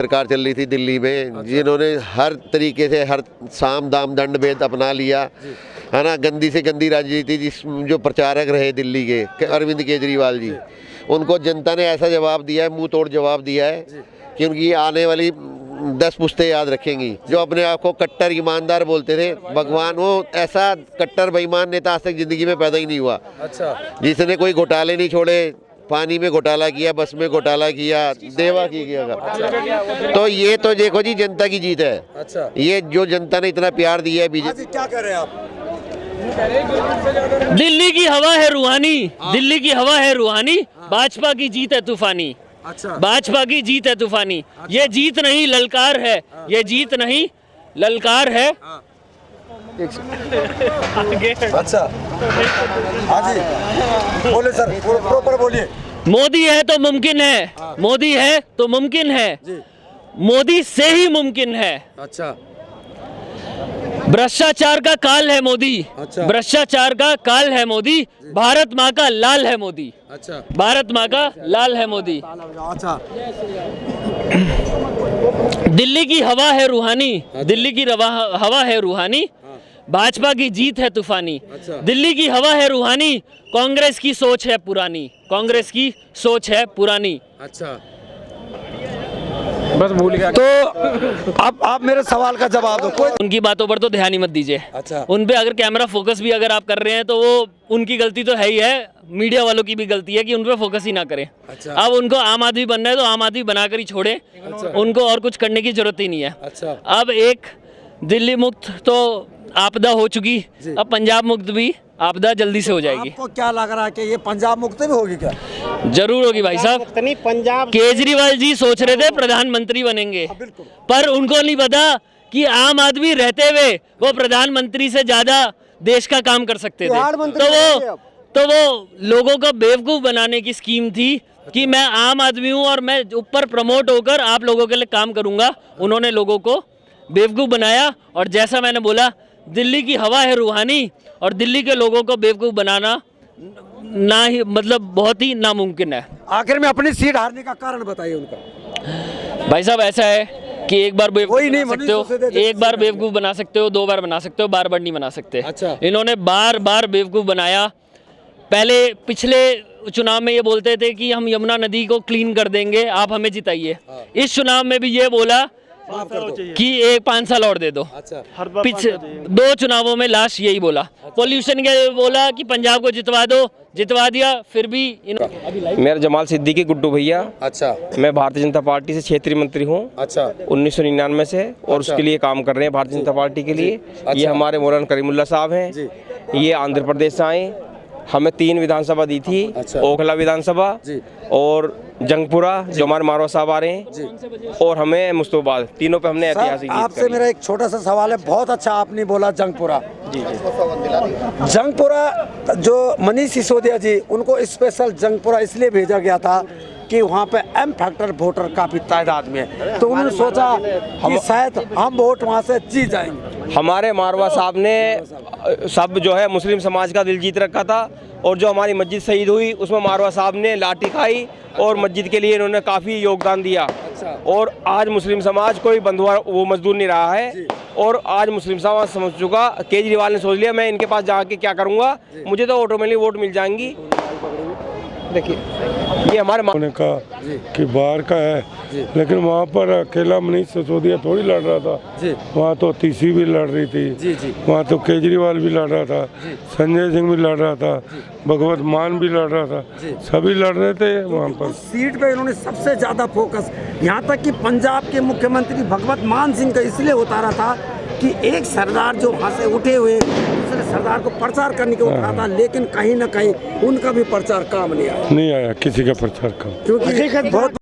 सरकार चल रही थी दिल्ली में, जिन्होंने हर तरीके से हर साम दाम दंड भेद अपना लिया है ना। गंदी से गंदी राजनीति जो प्रचारक रहे दिल्ली के अरविंद केजरीवाल जी, उनको जनता ने ऐसा जवाब दिया है, मुंह तोड़ जवाब दिया है कि उनकी आने वाली 10 पुश्तें याद रखेंगी। जो अपने आप को कट्टर ईमानदार बोलते थे, भगवान, वो ऐसा कट्टर बेईमान नेता आज तक जिंदगी में पैदा ही नहीं हुआ। अच्छा, जिसने कोई घोटाले नहीं छोड़े, पानी में घोटाला किया, बस में घोटाला किया, देवा की किया। अच्छा। तो ये तो देखो जी जनता की जीत है। अच्छा, ये जो जनता ने इतना प्यार दिया है बीजेपी। क्या कर रहे हैं आप? दिल्ली की हवा है रूहानी, दिल्ली की हवा है रूहानी, भाजपा की जीत है तूफानी। अच्छा, भाजपा की जीत है तूफानी। ये जीत नहीं ललकार है, ये जीत नहीं ललकार है। अच्छा, हाँ जी, बोले सर, प्रॉपर बोलिए। मोदी है तो मुमकिन है, मोदी है तो मुमकिन है, मोदी से ही मुमकिन है। अच्छा, भ्रष्टाचार का काल है मोदी। अच्छा। भ्रष्टाचार का काल है मोदी, भारत माँ का लाल है मोदी। अच्छा, भारत माँ का लाल है मोदी। अच्छा, दिल्ली की हवा है रूहानी, दिल्ली की हवा है रूहानी, भाजपा की जीत है तूफानी। अच्छा। दिल्ली की हवा है रूहानी, कांग्रेस की सोच है पुरानी, कांग्रेस की सोच है पुरानी। अच्छा, बस भूल गया। तो अब आप मेरे सवाल का जवाब दो। कोई उनकी बातों पर तो ध्यान ही मत दीजिए। अच्छा, उन पे अगर कैमरा फोकस भी अगर आप कर रहे हैं तो वो उनकी गलती तो है ही है, मीडिया वालों की भी गलती है कि उन पे फोकस ही ना करें। अच्छा। अब उनको आम आदमी बनना है तो आम आदमी बनाकर ही छोड़े। अच्छा। उनको और कुछ करने की जरूरत ही नहीं है। अच्छा। अब एक दिल्ली मुक्त तो आपदा हो चुकी, अब पंजाब मुक्त भी आपदा जल्दी से हो जाएगी। आपको क्या लग रहा है कि ये पंजाब मुक्त भी होगी क्या? जरूर होगी भाई साहब। पंजाब केजरीवाल जी सोच रहे थे प्रधानमंत्री बनेंगे, पर उनको नहीं पता कि आम आदमी रहते हुए वो प्रधानमंत्री से ज्यादा देश का काम कर सकते थे। तो वो लोगों को बेवकूफ बनाने की स्कीम थी कि मैं आम आदमी हूँ और मैं ऊपर प्रमोट होकर आप लोगों के लिए काम करूंगा। उन्होंने लोगों को बेवकूफ बनाया और जैसा मैंने बोला, दिल्ली की हवा है रूहानी और दिल्ली के लोगों को बेवकूफ बनाना ना ही मतलब बहुत ही नामुमकिन है। आखिर में अपनी सीट हारने का कारण बताइए उनका। भाई साहब ऐसा है कि एक बार बेवकूफ बना सकते हो, एक बार बेवकूफ बना सकते हो, 2 बार बना सकते हो, बार बार नहीं बना सकते। अच्छा। इन्होंने बार बार बेवकूफ बनाया। पहले पिछले चुनाव में ये बोलते थे कि हम यमुना नदी को क्लीन कर देंगे, आप हमें जिताइए। इस चुनाव में भी ये बोला कि 5 साल और दे दो। अच्छा। पिछले 2 चुनावों में लास्ट यही बोला। पॉल्यूशन के बोला कि पंजाब को जितवा दो, जितवा दिया, फिर भी मेरा जमाल सिद्दीकी गुड्डू भैया। अच्छा, मैं भारतीय जनता पार्टी से क्षेत्रीय मंत्री हूँ। अच्छा, 1999 से और उसके लिए काम कर रहे हैं भारतीय जनता पार्टी के लिए। अच्छा। ये हमारे मौलाना करीमुल्लाह साहब हैं। ये आंध्र प्रदेश से आए, हमें 3 विधानसभा दी थी। अच्छा। ओखला विधानसभा और जंगपुरा जो हमारे मारवा साहब आ रहे हैं, और हमें मुस्तफाबाद, तीनों पे हमने ऐतिहासिक। आपसे मेरा एक छोटा सा सवाल है, बहुत अच्छा आपने बोला जंगपुरा। जी, जंगपुरा जो मनीष सिसोदिया जी, उनको स्पेशल जंगपुरा इसलिए भेजा गया था कि वहाँ पे M फैक्टर वोटर काफी तादाद में है, तो उन्होंने सोचा कि शायद हम वोट वहाँ से जीत जाएंगे। हमारे मारवा साहब ने सब जो है मुस्लिम समाज का दिल जीत रखा था, और जो हमारी मस्जिद शहीद हुई उसमें मारवा साहब ने लाठी खाई और मस्जिद के लिए इन्होंने काफ़ी योगदान दिया। अच्छा। और आज मुस्लिम समाज कोई बंधुआ वो मजदूर नहीं रहा है, और आज मुस्लिम समाज समझ चुका। केजरीवाल ने सोच लिया मैं इनके पास जाके क्या करूँगा, मुझे तो ऑटोमेटिक वोट मिल जाएंगी। देखिए ये हमारे ने कहा कि बाहर का है, लेकिन वहाँ पर अकेला मनीष सिसोदिया थोड़ी लड़ रहा था। वहाँ तो तीसी भी लड़ रही थी, वहाँ तो केजरीवाल भी लड़ रहा था, संजय सिंह भी लड़ रहा था, भगवत मान भी लड़ रहा था, सभी लड़ रहे थे वहाँ पर। सीट पे इन्होंने सबसे ज्यादा फोकस, यहाँ तक कि पंजाब के मुख्यमंत्री भगवत मान सिंह का इसलिए उतारा था कि एक सरदार जो वहाँ से उठे हुए दूसरे सरदार को प्रचार करने के उठा था, लेकिन कहीं ना कहीं उनका भी प्रचार काम नहीं आया। नहीं आया किसी का प्रचार काम, क्योंकि बहुत